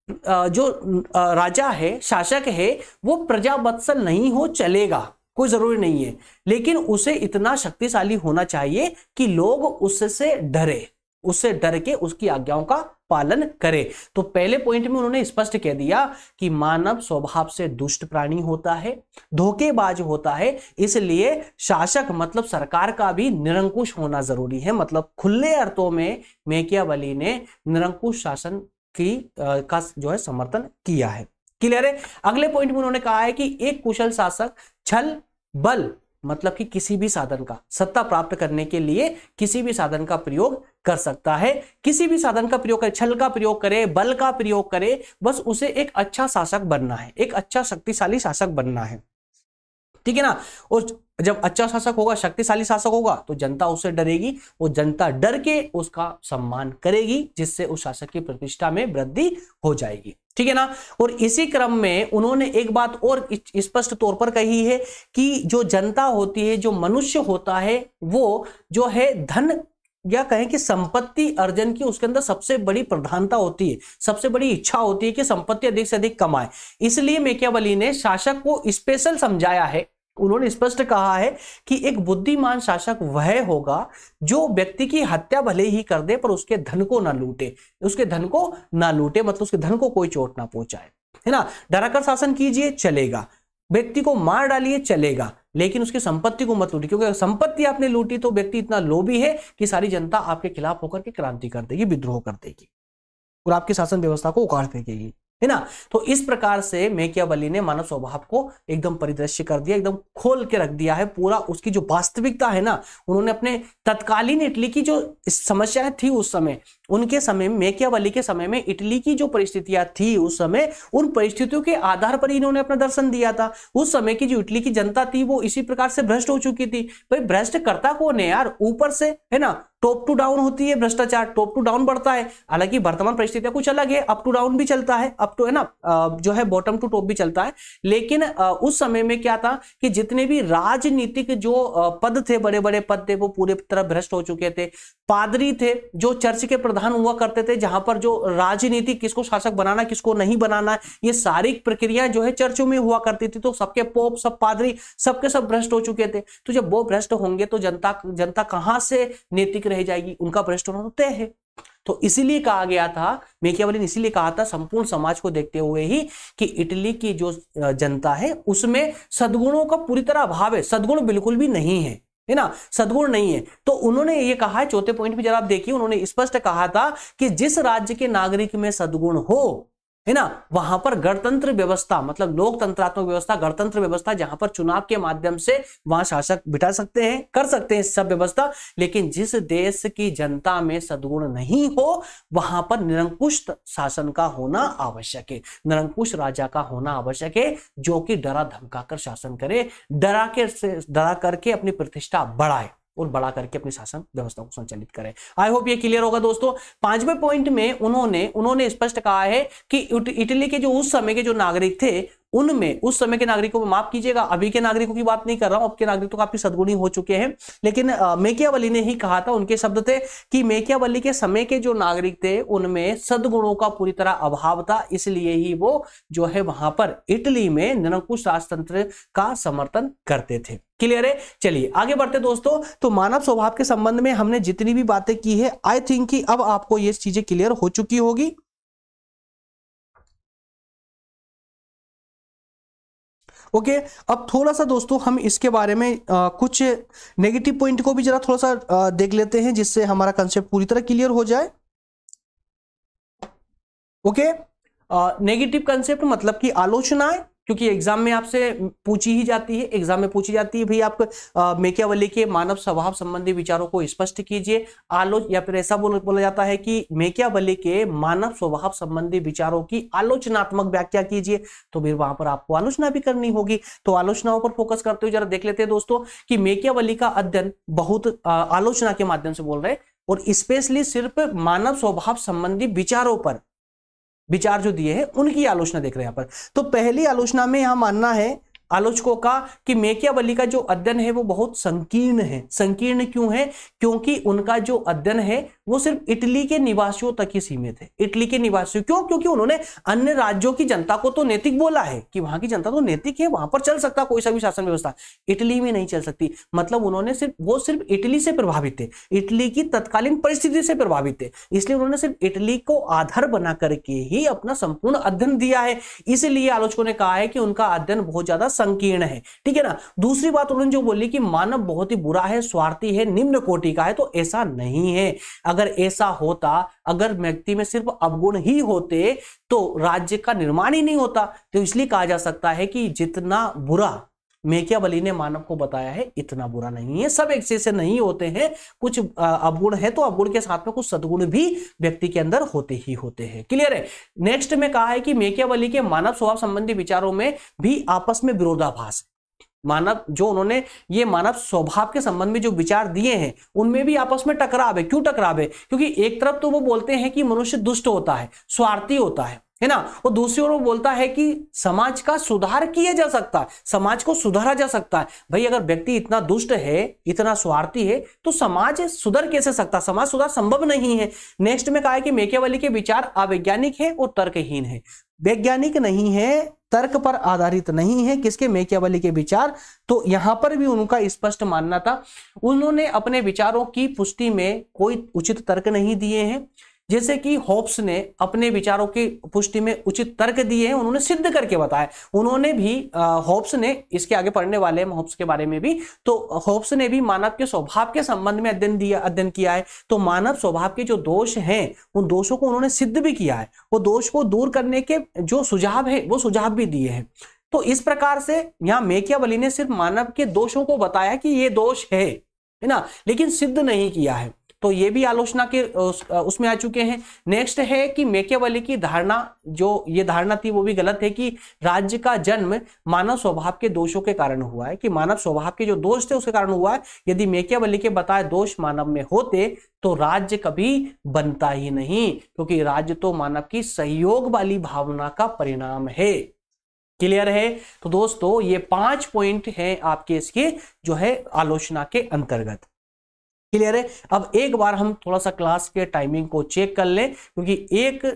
जो राजा है, शासक है, वो प्रजावत्सल नहीं हो चलेगा, कोई जरूरी नहीं है, लेकिन उसे इतना शक्तिशाली होना चाहिए कि लोग उससे डरे, उससे डर के उसकी आज्ञाओं का पालन करे। तो पहले पॉइंट में उन्होंने स्पष्ट कह दिया कि मानव स्वभाव से दुष्ट प्राणी होता है, धोखेबाज होता है, इसलिए शासक मतलब सरकार का भी निरंकुश होना जरूरी है। मतलब खुले अर्थों में मैकियावेली ने निरंकुश शासन की का जो है समर्थन किया है। क्लियर है? अगले पॉइंट में उन्होंने कहा है कि एक कुशल शासक छल बल मतलब कि किसी भी साधन का, सत्ता प्राप्त करने के लिए किसी भी साधन का प्रयोग कर सकता है, किसी भी साधन का प्रयोग करे, छल का प्रयोग करे, बल का प्रयोग करे, बस उसे एक अच्छा शासक बनना है, एक अच्छा शक्तिशाली शासक बनना है, ठीक है ना। और जब अच्छा शासक होगा, शक्तिशाली शासक होगा, तो जनता उससे डरेगी, वो जनता डर के उसका सम्मान करेगी, जिससे उस शासक की प्रतिष्ठा में वृद्धि हो जाएगी, ठीक है ना। और इसी क्रम में उन्होंने एक बात और स्पष्ट तौर पर कही है कि जो जनता होती है, जो मनुष्य होता है, वो जो है धन या कहें कि संपत्ति अर्जन की उसके अंदर सबसे बड़ी प्रधानता होती है, सबसे बड़ी इच्छा होती है कि संपत्ति अधिक से अधिक कमाए। इसलिए मैकियावेली ने शासक को स्पेशल समझाया है, उन्होंने स्पष्ट कहा है कि एक बुद्धिमान शासक वह होगा जो व्यक्ति की हत्या भले ही कर दे पर उसके धन को ना लूटे, उसके धन को ना लूटे मतलब उसके धन को कोई चोट ना पहुंचाए, है ना। डराकर शासन कीजिए चलेगा, व्यक्ति को मार डालिए चलेगा, लेकिन उसकी संपत्ति को मत लूटिए, क्योंकि संपत्ति आपने लूटी तो व्यक्ति इतना लोभी है कि सारी जनता आपके खिलाफ होकर के क्रांति कर देगी, विद्रोह कर देगी और आपकी शासन व्यवस्था को उखाड़ फेंकेगी। है ना। तो इस प्रकार से मैकियावेली ने मानव स्वभाव को एकदम परिदृश्य कर दिया, एकदम खोल के रख दिया है पूरा। उसकी जो वास्तविकता है ना, उन्होंने अपने तत्कालीन इटली की जो समस्याएं थी उस समय, उनके समय में, मैकियावेली के समय में इटली की जो परिस्थितियां थी उस समय, उन परिस्थितियों के आधार पर इन्होंने अपना दर्शन दिया था। उस समय की जो इटली की जनता थी वो इसी प्रकार से भ्रष्ट हो चुकी थी। भाई भ्रष्ट करता कौन है यार? ऊपर से, है ना, टॉप टू डाउन होती है भ्रष्टाचार, टॉप टू डाउन बढ़ता है। हालांकि वर्तमान परिस्थितियां कुछ अलग है, अप टू डाउन भी चलता है, अप टू, है ना, जो है बॉटम टू टॉप भी चलता है। लेकिन उस समय में क्या था कि जितने भी राजनीतिक जो पद थे, बड़े बड़े पद थे, वो पूरे तरह भ्रष्ट हो चुके थे। पादरी थे जो चर्च के प्रधान हुआ करते थे, जहां पर जो राजनीति, किसको शासक बनाना किसको नहीं बनाना, ये सारी प्रक्रिया जो है चर्चों में हुआ करती थी। तो सबके पोप, सब पादरी, सबके सब भ्रष्ट हो चुके थे। तो जब वो भ्रष्ट होंगे तो जनता कहां से नैतिक रह जाएगी? उनका भ्रष्ट होना तो तय है। तो इसीलिए कहा गया था, मैकियावेली ने इसीलिए कहा था संपूर्ण समाज को देखते हुए ही, कि इटली की जो जनता है उसमें सद्गुणों का पूरी तरह अभाव है, सद्गुण बिल्कुल भी नहीं है ना, सद्गुण नहीं है। तो उन्होंने ये कहा है, चौथे पॉइंट में जरा आप देखिए, उन्होंने स्पष्ट कहा था कि जिस राज्य के नागरिक में सद्गुण हो, है ना, वहां पर गणतंत्र व्यवस्था, मतलब लोकतंत्रात्मक व्यवस्था, गणतंत्र व्यवस्था, जहां पर चुनाव के माध्यम से वहां शासक बिठा सकते हैं, कर सकते हैं सब व्यवस्था। लेकिन जिस देश की जनता में सद्गुण नहीं हो, वहां पर निरंकुश शासन का होना आवश्यक है, निरंकुश राजा का होना आवश्यक है, जो कि डरा धमका कर शासन करे, डरा करके अपनी प्रतिष्ठा बढ़ाए और बढ़ा करके अपनी शासन व्यवस्था को संचालित करें। आई होप ये क्लियर होगा दोस्तों। पांचवें पॉइंट में उन्होंने स्पष्ट कहा है कि इटली के जो उस समय के जो नागरिक थे, उनमें, उस समय के नागरिकों को माफ कीजिएगा, अभी के नागरिकों की बात नहीं कर रहा हूं, अब के नागरिक तो काफी सद्गुणी हो चुके हैं। लेकिन मैकियावेली ने ही कहा था, उनके शब्द थे कि मैकियावेली के समय के जो नागरिक थे उनमें सद्गुणों का पूरी तरह अभाव था, इसलिए ही वो जो है वहां पर इटली में निरंकुश राजतंत्र का समर्थन करते थे। क्लियर है? चलिए आगे बढ़ते दोस्तों। तो मानव स्वभाव के संबंध में हमने जितनी भी बातें की है, आई थिंक कि अब आपको ये चीजें क्लियर हो चुकी होगी। ओके, अब थोड़ा सा दोस्तों हम इसके बारे में कुछ नेगेटिव पॉइंट को भी जरा थोड़ा सा देख लेते हैं, जिससे हमारा कंसेप्ट पूरी तरह क्लियर हो जाए। ओके, नेगेटिव कंसेप्ट मतलब कि आलोचनाएं, क्योंकि एग्जाम में आपसे पूछी ही जाती है, एग्जाम में पूछी जाती है, भाई आप मैकियावेली के मानव स्वभाव संबंधी विचारों को स्पष्ट कीजिए। या फिर ऐसा बोला जाता है कि मैकियावेली के मानव स्वभाव संबंधी विचारों की आलोचनात्मक व्याख्या कीजिए। तो फिर वहां पर आपको आलोचना भी करनी होगी। तो आलोचनाओं पर फोकस करते हुए जरा देख लेते हैं दोस्तों कि मैकियावेली का अध्ययन बहुत आलोचना के माध्यम से बोल रहे हैं, और स्पेशली सिर्फ मानव स्वभाव संबंधी विचारों पर विचार जो दिए हैं उनकी आलोचना देख रहे हैं यहां पर। तो पहली आलोचना में यहां मानना है आलोचकों का कि मैकियावेली का जो अध्ययन है वो बहुत संकीर्ण है। संकीर्ण क्यों है? क्योंकि उनका जो अध्ययन है वो सिर्फ इटली के निवासियों तक ही सीमित है। इटली के निवासियों, क्यों? क्योंकि उन्होंने अन्य राज्यों की जनता को तो नैतिक बोला है कि वहां की जनता तो नैतिक है, वहां पर चल सकता कोई सा भी शासन व्यवस्था, इटली में नहीं चल सकती। मतलब उन्होंने सिर्फ इटली से प्रभावित थे, इटली की तत्कालीन परिस्थिति से प्रभावित थे, इसलिए उन्होंने सिर्फ इटली को आधार बना करके ही अपना संपूर्ण अध्ययन दिया है। इसलिए आलोचकों ने कहा है कि उनका अध्ययन बहुत ज्यादा संकीर्ण है। ठीक है ना। दूसरी बात उन्होंने जो बोली कि मानव बहुत ही बुरा है, स्वार्थी है, निम्न कोटि का है, तो ऐसा नहीं है। अगर ऐसा होता, अगर व्यक्ति में सिर्फ अवगुण ही होते तो राज्य का निर्माण ही नहीं होता। तो इसलिए कहा जा सकता है कि जितना बुरा मैकियावेली ने मानव को बताया है इतना बुरा नहीं है। सब एक जैसे नहीं होते हैं, कुछ अवगुण है तो अवगुण के साथ में कुछ सद्गुण भी व्यक्ति के अंदर होते ही होते हैं। क्लियर है। नेक्स्ट में कहा है कि मैकियावेली के मानव स्वभाव संबंधी विचारों में भी आपस में विरोधाभास है। मानव जो उन्होंने ये मानव स्वभाव के संबंध में जो विचार दिए हैं उनमें भी आपस में टकराव है। क्यों टकराव है? क्योंकि एक तरफ तो वो बोलते हैं कि मनुष्य दुष्ट होता है, स्वार्थी होता है ना, और दूसरी ओर वो बोलता है कि समाज का सुधार किया जा सकता है, समाज को सुधारा जा सकता है। भाई अगर व्यक्ति इतना दुष्ट है, इतना स्वार्थी है, तो समाज सुधर कैसे सकता? समाज सुधार संभव नहीं है। नेक्स्ट में कहा है कि मैकियावेली के विचार अवैज्ञानिक है और तर्कहीन है। वैज्ञानिक नहीं है, तर्क पर आधारित नहीं है। किसके? मैकियावेली के विचार। तो यहां पर भी उनका स्पष्ट मानना था, उन्होंने अपने विचारों की पुष्टि में कोई उचित तर्क नहीं दिए हैं, जैसे कि होब्स ने अपने विचारों की पुष्टि में उचित तर्क दिए हैं, उन्होंने सिद्ध करके बताया। उन्होंने भी होब्स ने, इसके आगे पढ़ने वाले हैं होब्स के बारे में भी, तो होब्स ने भी मानव के स्वभाव के संबंध में अध्ययन किया है। तो मानव स्वभाव के जो दोष हैं उन दोषों को उन्होंने सिद्ध भी किया है, वो दोष को दूर करने के जो सुझाव है वो सुझाव भी दिए हैं। तो इस प्रकार से यहां मैकियावेली ने सिर्फ मानव के दोषों को बताया कि ये दोष है ना, लेकिन सिद्ध नहीं किया है। तो ये भी आलोचना के उसमें आ चुके हैं। नेक्स्ट है कि मैकियावेली की धारणा, जो ये धारणा थी वो भी गलत है कि राज्य का जन्म मानव स्वभाव के दोषों के कारण हुआ है, कि मानव स्वभाव के जो दोष थे उसके कारण हुआ है। यदि मैकियावेली के बताए दोष मानव में होते तो राज्य कभी बनता ही नहीं, क्योंकि राज्य तो मानव की सहयोग वाली भावना का परिणाम है। क्लियर है? तो दोस्तों ये 5 पॉइंट हैं आपके इसके जो है आलोचना के अंतर्गत। क्लियर है? अब एक बार हम थोड़ा सा क्लास के टाइमिंग को चेक कर लें, क्योंकि एक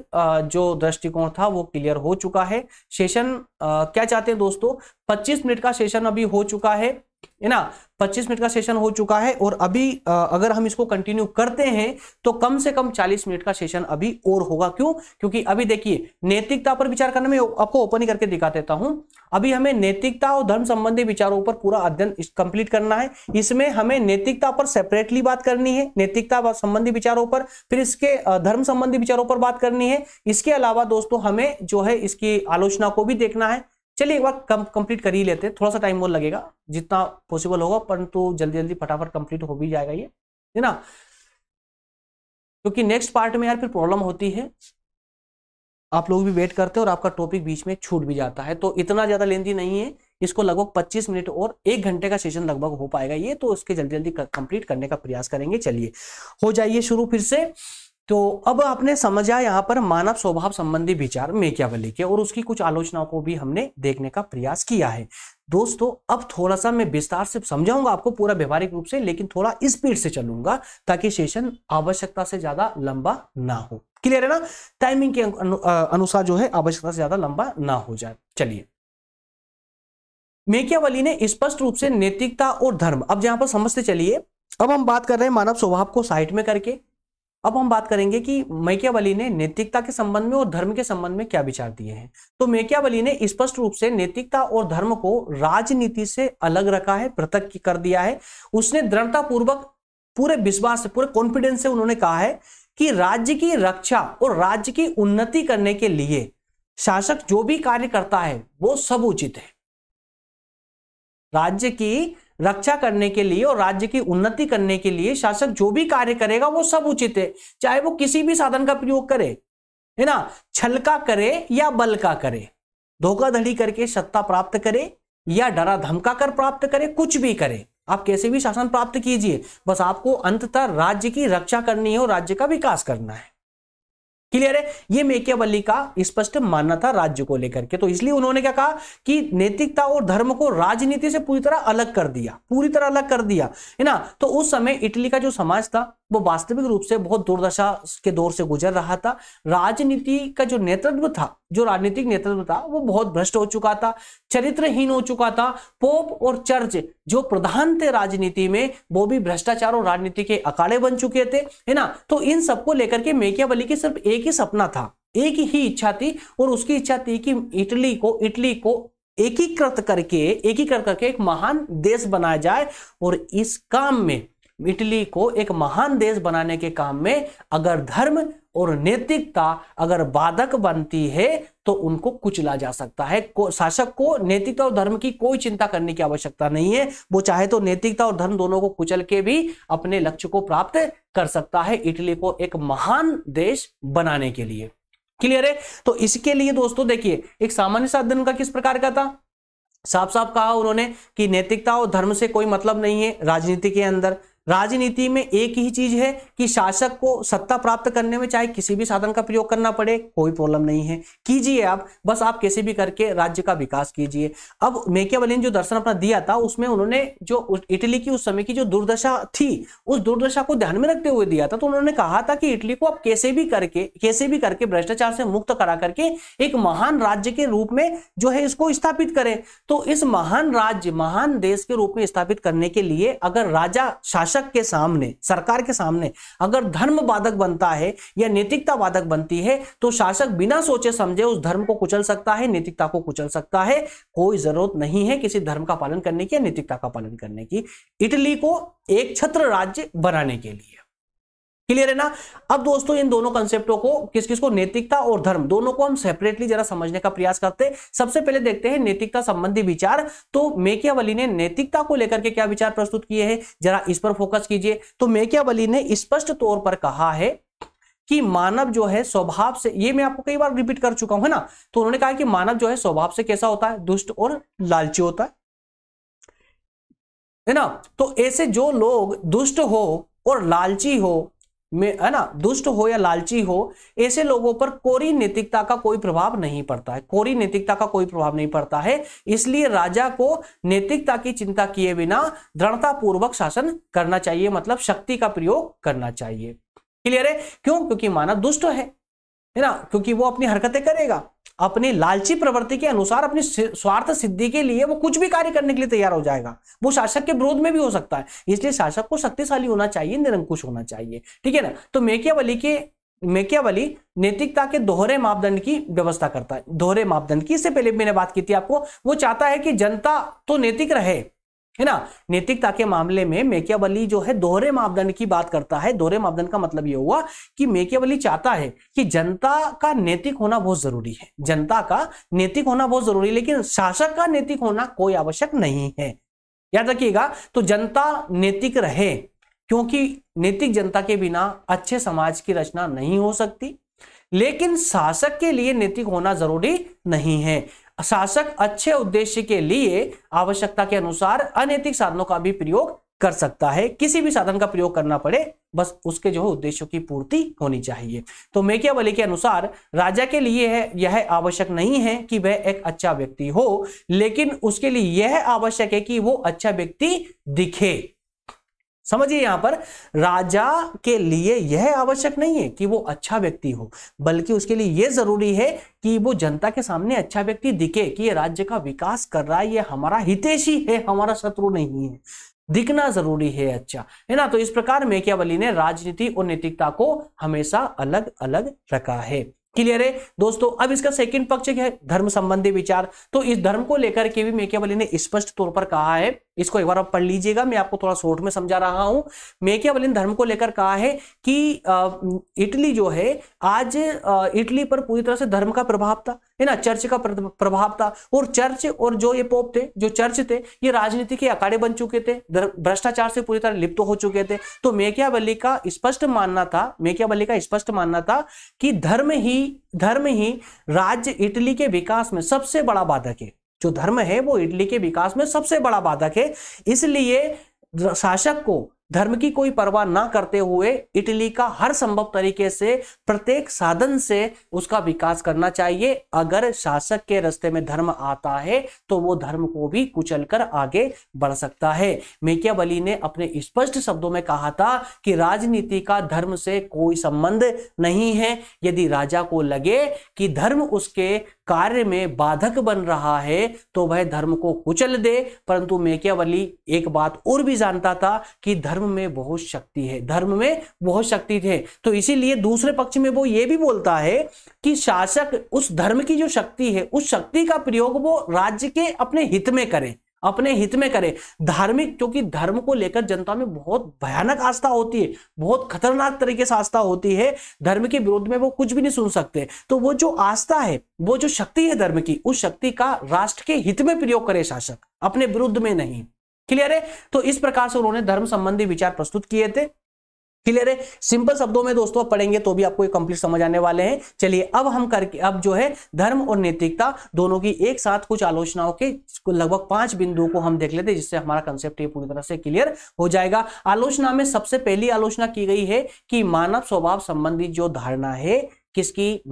जो दृष्टिकोण था वो क्लियर हो चुका है। सेशन क्या चाहते हैं दोस्तों, 25 मिनट का सेशन अभी हो चुका है ना, 25 मिनट का सेशन हो चुका है। और अभी अगर हम इसको कंटिन्यू करते हैं तो कम से कम 40 मिनट का सेशन अभी और होगा। क्यों? क्योंकि अभी देखिए नैतिकता पर विचार करने में, आपको ओपन ही करके दिखा देता हूं, अभी हमें नैतिकता और धर्म संबंधी विचारों पर पूरा अध्ययन कंप्लीट करना है। इसमें हमें नैतिकता पर सेपरेटली बात करनी है, नैतिकता संबंधी विचारों पर, फिर इसके धर्म संबंधी विचारों पर बात करनी है। इसके अलावा दोस्तों हमें जो है इसकी आलोचना को भी देखना है। चलिए एक बार कंप्लीट कर ही लेते हैं, थोड़ा सा टाइम और लगेगा जितना पॉसिबल होगा, परंतु जल्दी जल्दी फटाफट कंप्लीट हो भी जाएगा ये, है ना, क्योंकि नेक्स्ट पार्ट में यार फिर प्रॉब्लम होती है, आप लोग भी वेट करते हैं और आपका टॉपिक बीच में छूट भी जाता है। तो इतना ज्यादा लेंथी नहीं है, इसको लगभग 25 मिनट और 1 घंटे का सेशन लगभग हो पाएगा ये, तो इसके जल्दी जल्दी कंप्लीट करने का प्रयास करेंगे। चलिए हो जाइए शुरू फिर से। तो अब आपने समझा यहाँ पर मानव स्वभाव संबंधी विचार मैकियावेली के, और उसकी कुछ आलोचनाओं को भी हमने देखने का प्रयास किया है। दोस्तों अब थोड़ा सा मैं विस्तार से समझाऊंगा आपको पूरा व्यवहारिक रूप से, लेकिन थोड़ा स्पीड से चलूंगा ताकि सेशन आवश्यकता से ज्यादा लंबा ना हो। क्लियर है ना? टाइमिंग के अनुसार जो है आवश्यकता से ज्यादा लंबा ना हो जाए। चलिए, मैकियावेली ने स्पष्ट रूप से नैतिकता और धर्म, अब यहां पर समझते चलिए, अब हम बात कर रहे हैं मानव स्वभाव को साइड में करके, अब हम बात करेंगे कि मैकियावेली ने नैतिकता के संबंध में और धर्म के संबंध में क्या विचार दिए हैं। तो मैकियावेली ने स्पष्ट रूप से नैतिकता और धर्म को राजनीति से अलग रखा है, पृथक कर दिया है। उसने दृढ़ता पूर्वक, पूरे विश्वास से, पूरे कॉन्फिडेंस से उन्होंने कहा है कि राज्य की रक्षा और राज्य की उन्नति करने के लिए शासक जो भी कार्य करता है वो सब उचित है। राज्य की रक्षा करने के लिए और राज्य की उन्नति करने के लिए शासक जो भी कार्य करेगा वो सब उचित है, चाहे वो किसी भी साधन का प्रयोग करे, है ना, छल का करे या बल का करे, धोखाधड़ी करके सत्ता प्राप्त करे या डरा धमका कर प्राप्त करे, कुछ भी करे, आप कैसे भी शासन प्राप्त कीजिए, बस आपको अंततः राज्य की रक्षा करनी है और राज्य का विकास करना है। क्लियर है? ये मैकियावेली का स्पष्ट मानना था राज्य को लेकर के। तो इसलिए उन्होंने क्या कहा कि नैतिकता और धर्म को राजनीति से पूरी तरह अलग कर दिया, पूरी तरह अलग कर दिया, है ना। तो उस समय इटली का जो समाज था वो वास्तविक रूप से बहुत दुर्दशा के दौर से गुजर रहा था। राजनीति का जो नेतृत्व था, जो राजनीतिक नेतृत्व था, वो बहुत भ्रष्ट हो चुका था, चरित्रहीन हो चुका था। पोप और चर्च जो प्रधान थे राजनीति में, वो भी भ्रष्टाचार और राजनीति के अखाड़े बन चुके थे, है ना। तो इन सबको लेकर के मैकियावेली की सिर्फ एक ही सपना था, एक ही इच्छा थी, और उसकी इच्छा थी कि इटली को एकीकृत करके एक महान देश बनाया जाए। और इस काम में, इटली को एक महान देश बनाने के काम में, अगर धर्म और नैतिकता अगर बाधक बनती है तो उनको कुचला जा सकता है। शासक को नैतिकता और धर्म की कोई चिंता करने की आवश्यकता नहीं है, वो चाहे तो नैतिकता और धर्म दोनों को कुचल के भी अपने लक्ष्य को प्राप्त कर सकता है, इटली को एक महान देश बनाने के लिए। क्लियर है? तो इसके लिए दोस्तों देखिए, एक सामान्य सा अध्ययन का किस प्रकार का था, साफ साफ कहा उन्होंने कि नैतिकता और धर्म से कोई मतलब नहीं है राजनीति के अंदर। राजनीति में एक ही चीज है कि शासक को सत्ता प्राप्त करने में चाहे किसी भी साधन का प्रयोग करना पड़े, कोई प्रॉब्लम नहीं है, कीजिए आप, बस आप कैसे भी करके राज्य का विकास कीजिए। अब मैकियावेली ने जो दर्शन अपना दिया था उसमें उन्होंने जो इटली की उस समय की जो दुर्दशा थी, उस दुर्दशा को ध्यान में रखते हुए दिया था। तो उन्होंने कहा था कि इटली को आप कैसे भी करके भ्रष्टाचार से मुक्त करा करके एक महान राज्य के रूप में जो है इसको स्थापित करें। तो इस महान राज्य, महान देश के रूप में स्थापित करने के लिए अगर राजा शासक शासक के सामने, सरकार के सामने अगर धर्म बाधक बनता है या नैतिकता बाधक बनती है तो शासक बिना सोचे समझे उस धर्म को कुचल सकता है, नैतिकता को कुचल सकता है। कोई जरूरत नहीं है किसी धर्म का पालन करने की या नैतिकता का पालन करने की, इटली को एक छत्र राज्य बनाने के लिए। क्लियर है ना? अब दोस्तों इन दोनों कंसेप्टों को, किस किस को, नैतिकता और धर्म, दोनों को हम सेपरेटली जरा समझने का प्रयास करते हैं। सबसे पहले देखते हैं नैतिकता संबंधी विचार। तो मैकियावेली ने नैतिकता को लेकर के क्या विचार प्रस्तुत किए हैं, जरा इस पर फोकस कीजिए। तो मैकियावेली ने स्पष्ट तौर पर कहा है कि मानव जो है स्वभाव से, ये मैं आपको कई बार रिपीट कर चुका हूं, है ना। तो उन्होंने कहा कि मानव जो है स्वभाव से कैसा होता है, दुष्ट और लालची होता है ना। तो ऐसे जो लोग दुष्ट हो और लालची हो, में है ना, दुष्ट हो या लालची हो, ऐसे लोगों पर कोरी नैतिकता का कोई प्रभाव नहीं पड़ता है, कोरी नैतिकता का कोई प्रभाव नहीं पड़ता है। इसलिए राजा को नैतिकता की चिंता किए बिना दृढ़ता पूर्वक शासन करना चाहिए, मतलब शक्ति का प्रयोग करना चाहिए। क्लियर है? क्यों? क्योंकि मानव दुष्ट है ना, क्योंकि वो अपनी हरकतें करेगा, अपनी लालची प्रवृत्ति के अनुसार अपनी स्वार्थ सिद्धि के लिए वो कुछ भी कार्य करने के लिए तैयार हो जाएगा। वो शासक के विरोध में भी हो सकता है, इसलिए शासक को शक्तिशाली होना चाहिए, निरंकुश होना चाहिए। ठीक है ना। तो मैकियावेली नैतिकता के दोहरे मापदंड की व्यवस्था करता है। दोहरे मापदंड की, इससे पहले मैंने बात की थी आपको, वो चाहता है कि जनता तो नैतिक रहे, है ना। नैतिकता के मामले में मैकियावेली जो है दोहरे मापदंड की बात करता है। दोहरे मापदंड का मतलब यह हुआ कि मैकियावेली चाहता है कि जनता का नैतिक होना बहुत जरूरी है, जनता का नैतिक होना बहुत जरूरी है, लेकिन शासक का नैतिक होना कोई आवश्यक नहीं है। याद रखिएगा, तो जनता नैतिक रहे, क्योंकि नैतिक जनता के बिना अच्छे समाज की रचना नहीं हो सकती। लेकिन शासक के लिए नैतिक होना जरूरी नहीं है। शासक अच्छे उद्देश्य के लिए आवश्यकता के अनुसार अनैतिक साधनों का भी प्रयोग कर सकता है। किसी भी साधन का प्रयोग करना पड़े, बस उसके जो उद्देश्यों की पूर्ति होनी चाहिए। तो मैकियावेली के अनुसार राजा के लिए यह आवश्यक नहीं है कि वह एक अच्छा व्यक्ति हो, लेकिन उसके लिए यह आवश्यक है कि वो अच्छा व्यक्ति दिखे। समझिए, यहां पर राजा के लिए यह आवश्यक नहीं है कि वो अच्छा व्यक्ति हो, बल्कि उसके लिए यह जरूरी है कि वो जनता के सामने अच्छा व्यक्ति दिखे, कि ये राज्य का विकास कर रहा है, ये हमारा हितैषी है, हमारा शत्रु नहीं है। दिखना जरूरी है, अच्छा, है ना। तो इस प्रकार मैकियावेली ने राजनीति और नैतिकता को हमेशा अलग अलग रखा है। क्लियर है दोस्तों? अब इसका सेकंड पक्ष क्या है, धर्म संबंधी विचार। तो इस धर्म को लेकर के भी मैकियावेली ने स्पष्ट तौर पर कहा है, इसको एक बार आप पढ़ लीजिएगा, मैं आपको थोड़ा शॉर्ट में समझा रहा हूं। मैकियावेली ने धर्म को लेकर कहा है कि इटली जो है आज, इटली पर पूरी तरह से धर्म का प्रभाव था, है ना, चर्च का प्रभाव था, और चर्च और जो ये पोप थे, जो चर्च थे, ये राजनीति के अखाड़े बन चुके थे, भ्रष्टाचार से पूरी तरह लिप्त हो चुके थे। तो मैकियावेली का स्पष्ट मानना था कि धर्म ही राज्य इटली के विकास में सबसे बड़ा बाधक है। जो धर्म है वो इटली के विकास में सबसे बड़ा बाधक है। इसलिए शासक को धर्म की कोई परवाह ना करते हुए इटली का हर संभव तरीके से, प्रत्येक साधन से उसका विकास करना चाहिए। अगर शासक के रास्ते में धर्म आता है तो वो धर्म को भी कुचलकर आगे बढ़ सकता है। मैकियावेली ने अपने स्पष्ट शब्दों में कहा था कि राजनीति का धर्म से कोई संबंध नहीं है। यदि राजा को लगे कि धर्म उसके कार्य में बाधक बन रहा है तो वह धर्म को कुचल दे। परंतु मैकियावेली एक बात और भी जानता था कि धर्म में बहुत शक्ति है, धर्म में बहुत शक्ति है। तो इसीलिए दूसरे पक्ष में वो ये भी बोलता है कि शासक उस धर्म की जो शक्ति है, उस शक्ति का प्रयोग वो राज्य के अपने हित में करे, अपने हित में करे। धार्मिक, क्योंकि धर्म को लेकर जनता में बहुत भयानक आस्था होती है, बहुत खतरनाक तरीके से आस्था होती है। धर्म के विरोध में वो कुछ भी नहीं सुन सकते। तो वो जो आस्था है, वो जो शक्ति है धर्म की, उस शक्ति का राष्ट्र के हित में प्रयोग करे शासक, अपने विरुद्ध में नहीं। क्लियर है? तो इस प्रकार से उन्होंने धर्म संबंधी विचार प्रस्तुत किए थे। क्लियर है? सिंपल शब्दों में दोस्तों पढ़ेंगे तो भी आपको ये कंप्लीट समझ आने वाले हैं। चलिए अब हम करके, अब जो है धर्म और नैतिकता दोनों की एक साथ कुछ आलोचनाओं के लगभग 5 बिंदुओं को हम देख लेते हैं, जिससे हमारा कंसेप्ट ये पूरी तरह से क्लियर हो जाएगा। आलोचना में सबसे पहली आलोचना की गई है कि मानव स्वभाव संबंधी जो धारणा है, किसकी?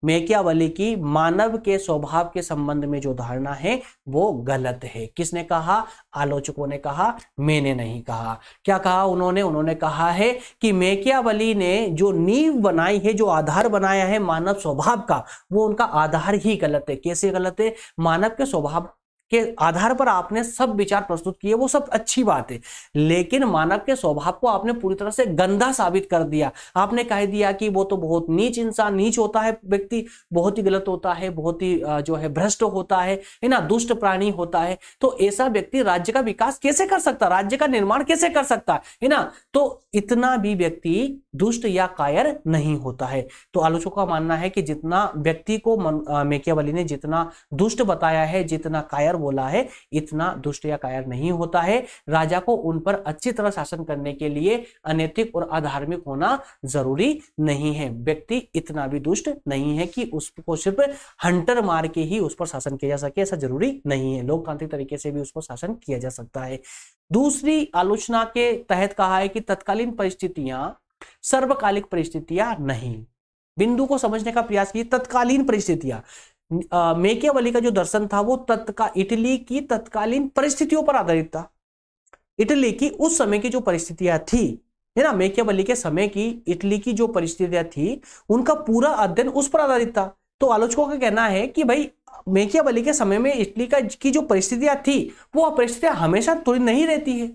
मैकियावेली की मानव के स्वभाव के संबंध में जो धारणा है वो गलत है। किसने कहा? आलोचकों ने कहा, मैंने नहीं कहा। क्या कहा उन्होंने कहा है कि मैकियावेली ने जो नींव बनाई है, जो आधार बनाया है मानव स्वभाव का, वो उनका आधार ही गलत है। कैसे गलत है? मानव के स्वभाव के आधार पर आपने सब विचार प्रस्तुत किए, वो सब अच्छी बात है, लेकिन मानव के स्वभाव को आपने पूरी तरह से गंदा साबित कर दिया। आपने कह दिया कि वो तो बहुत नीच इंसान, नीच होता है व्यक्ति, बहुत ही गलत होता है, बहुत ही जो है भ्रष्ट होता है ना, दुष्ट प्राणी होता है। तो ऐसा व्यक्ति राज्य का विकास कैसे कर सकता, राज्य का निर्माण कैसे कर सकता है ना। तो इतना भी व्यक्ति दुष्ट या कायर नहीं होता है। तो आलोचकों का मानना है कि जितना व्यक्ति को मैकियावेली ने जितना दुष्ट बताया है, जितना कायर बोला है, इतना दुष्ट या कायर नहीं होता है। राजा को उन पर अच्छी तरह शासन करने के लिए अनैतिक और अधार्मिक होना जरूरी नहीं है। व्यक्ति इतना भी दुष्ट नहीं है कि उसको सिर्फ हंटर मार के ही उस पर शासन किया जा सके, ऐसा जरूरी नहीं है। लोकतांत्रिक तरीके से भी उस पर शासन किया जा सकता है। दूसरी आलोचना के तहत कहा है कि तत्कालीन परिस्थितियां सर्वकालिक परिस्थितियां नहीं। बिंदु को समझने का प्रयास कीजिए। तत्कालीन परिस्थितियां, मैकियावेली का जो दर्शन था वो इटली की तत्कालीन परिस्थितियों पर आधारित था। इटली की उस समय की जो परिस्थितियां थी, है ना, मैकियावेली के समय की इटली की जो परिस्थितियां थी, उनका पूरा अध्ययन उस पर आधारित था। तो आलोचकों का कहना है कि भाई मैकियावेली के समय में इटली की जो परिस्थितियां थी, वो परिस्थितियां हमेशा थोड़ी नहीं रहती है।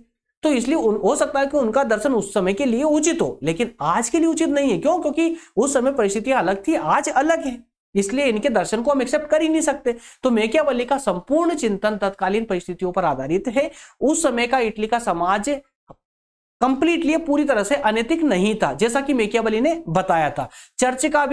तो इसलिए हो सकता है कि उनका दर्शन उस समय के लिए उचित हो, लेकिन आज के लिए उचित नहीं है। क्यों? क्योंकि उस समय परिस्थितियां अलग थी, आज अलग है, इसलिए इनके दर्शन को हम एक्सेप्ट कर ही नहीं सकते। तो मैकियावेली का संपूर्ण चिंतन तत्कालीन परिस्थितियों पर आधारित है। उस समय का इटली का समाज कंप्लीटली पूरी तरह से अनैतिक नहीं था, जैसा कि मैकियावेली ने बताया था। चर्च का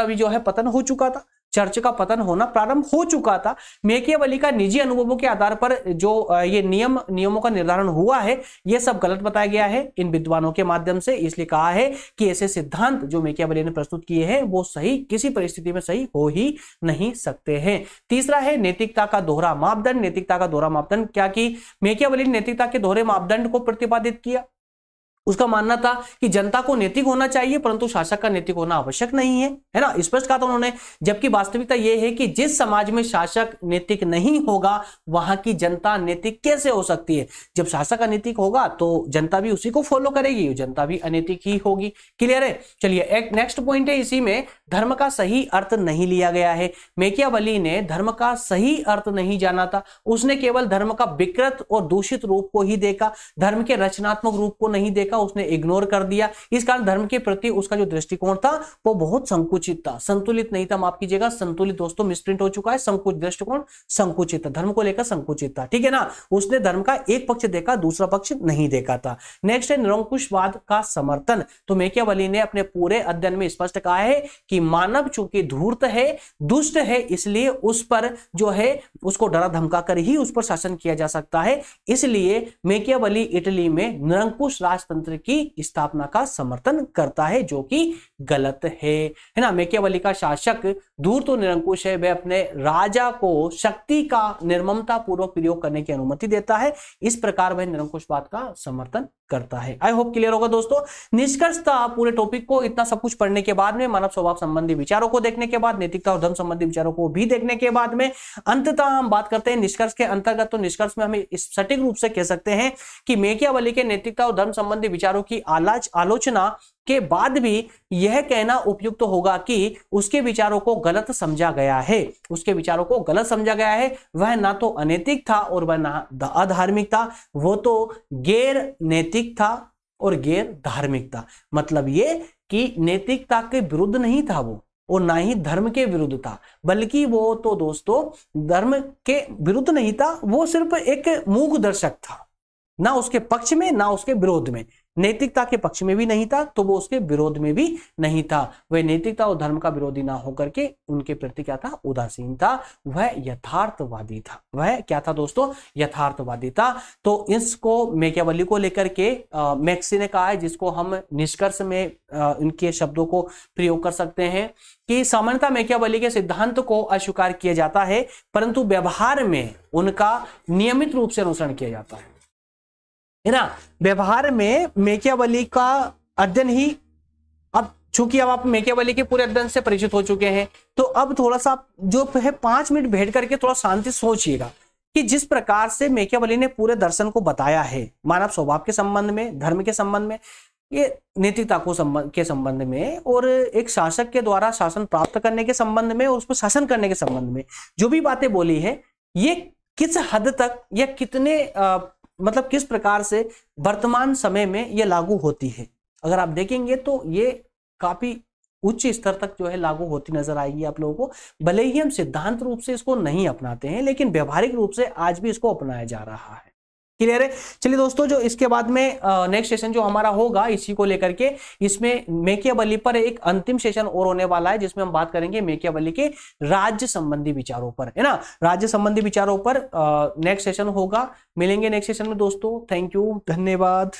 भी जो है पतन हो चुका था, चर्च का पतन होना प्रारंभ हो चुका था। मैकियावेली का निजी अनुभवों के आधार पर जो ये नियमों का निर्धारण हुआ है, ये सब गलत बताया गया है इन विद्वानों के माध्यम से। इसलिए कहा है कि ऐसे सिद्धांत जो मैकियावेली ने प्रस्तुत किए हैं वो सही किसी परिस्थिति में सही हो ही नहीं सकते हैं। तीसरा है नैतिकता का दोहरा मापदंड। नैतिकता का दोहरा मापदंड क्या कि मैकियावेली ने नैतिकता के दोहरे मापदंड को प्रतिपादित किया। उसका मानना था कि जनता को नैतिक होना चाहिए, परंतु शासक का नैतिक होना आवश्यक नहीं है, है ना, स्पष्ट कहा था उन्होंने। जबकि वास्तविकता यह है कि जिस समाज में शासक नैतिक नहीं होगा, वहां की जनता नैतिक कैसे हो सकती है। जब शासक अनैतिक होगा तो जनता भी उसी को फॉलो करेगी, जनता भी अनैतिक ही होगी। क्लियर है? चलिए एक नेक्स्ट पॉइंट है, इसी में धर्म का सही अर्थ नहीं लिया गया है। मैकियावेली ने धर्म का सही अर्थ नहीं जाना था, उसने केवल धर्म का विकृत और दूषित रूप को ही देखा, धर्म के रचनात्मक रूप को नहीं देखा, उसने इग्नोर कर दिया। इस कारण धर्म के प्रति उसका जो दृष्टिकोण था वो बहुत संकुचित था, संतुलित नहीं था। माफ कीजिएगा, संतुलित दोस्तों मिसप्रिंट हो चुका है, संकुचित दृष्टिकोण संकुचित था, धर्म को लेकर संकुचित था, ठीक है ना। उसने धर्म का एक पक्ष देखा, दूसरा पक्ष नहीं देखा था। नेक्स्ट है निरंकुशवाद का समर्थन। तो मैकियावेली ने अपने पूरे अध्ययन में स्पष्ट कहा है कि मानव चूंकि धूर्त है, दुष्ट है, इसलिए उस पर जो है उसको डरा धमका कर ही उस पर शासन किया जा सकता है। इसलिए मैकियावेली इटली में निरंकुश राजतंत्र की स्थापना का समर्थन करता है, जो कि गलत है ना। मैकियावेली का शासक धूर्त और निरंकुश है, वह अपने राजा को शक्ति का निर्ममता पूर्वक प्रयोग करने की अनुमति देता है। इस प्रकार वह निरंकुशवाद का समर्थन करता है। आई होप क्लियर होगा दोस्तों। निष्कर्षतः पूरे टॉपिक को इतना सब कुछ पढ़ने के बाद में, मानव स्वभाव संबंधी विचारों को देखने के बाद, नैतिकता और धर्म संबंधी विचारों को भी देखने के बाद में अंततः हम बात करते हैं निष्कर्ष के अंतर्गत। तो निष्कर्ष में हमें इस सटीक रूप से कह सकते हैं कि मैकियावेली के नैतिकता और धर्म संबंधी विचारों की आलोचना के बाद भी यह कहना उपयुक्त होगा कि उसके विचारों को गलत समझा गया है। उसके विचारों को गलत समझा गया है। वह ना तो अनैतिक था और वह ना अधार्मिक था, वो तो गैर नैतिक था और गैर धार्मिक था। मतलब ये कि नैतिकता के विरुद्ध नहीं था वो, और ना ही धर्म के विरुद्ध था, बल्कि वो तो दोस्तों धर्म के विरुद्ध नहीं था, वो सिर्फ एक मूक दर्शक था, ना उसके पक्ष में ना उसके विरोध में। नैतिकता के पक्ष में भी नहीं था तो वो उसके विरोध में भी नहीं था। वह नैतिकता और धर्म का विरोधी ना होकर के उनके प्रति क्या था, उदासीन था। वह यथार्थवादी था। वह क्या था दोस्तों, यथार्थवादी था। तो इसको मैकियावेली को लेकर के मैक्सी ने कहा है, जिसको हम निष्कर्ष में इनके शब्दों को प्रयोग कर सकते हैं कि सामान्यतः मैकियावेली के सिद्धांत को अस्वीकार किया जाता है, परंतु व्यवहार में उनका नियमित रूप से अनुसरण किया जाता है ना। व्यवहार में मैकियावेली का अध्ययन ही, अब चूंकि अब आप मैकियावेली के पूरे अध्ययन से परिचित हो चुके हैं, तो अब थोड़ा सा जो है 5 मिनट बैठ करके थोड़ा शांति सोचिएगा कि जिस प्रकार से मैकियावेली ने पूरे दर्शन को बताया है, मानव स्वभाव के संबंध में, धर्म के संबंध में, ये नैतिकता को के संबंध में, और एक शासक के द्वारा शासन प्राप्त करने के संबंध में और उस पर शासन करने के संबंध में जो भी बातें बोली है, ये किस हद तक या कितने मतलब किस प्रकार से वर्तमान समय में ये लागू होती है। अगर आप देखेंगे तो ये काफी उच्च स्तर तक जो है लागू होती नजर आएगी आप लोगों को। भले ही हम सिद्धांत रूप से इसको नहीं अपनाते हैं, लेकिन व्यवहारिक रूप से आज भी इसको अपनाया जा रहा है। क्लियर है। चलिए दोस्तों, जो इसके बाद में नेक्स्ट सेशन जो हमारा होगा इसी को लेकर के, इसमें मैकियावेली पर एक अंतिम सेशन और होने वाला है, जिसमें हम बात करेंगे मैकियावेली के राज्य संबंधी विचारों पर, है ना। राज्य संबंधी विचारों पर नेक्स्ट सेशन होगा। मिलेंगे नेक्स्ट सेशन में दोस्तों। थैंक यू, धन्यवाद।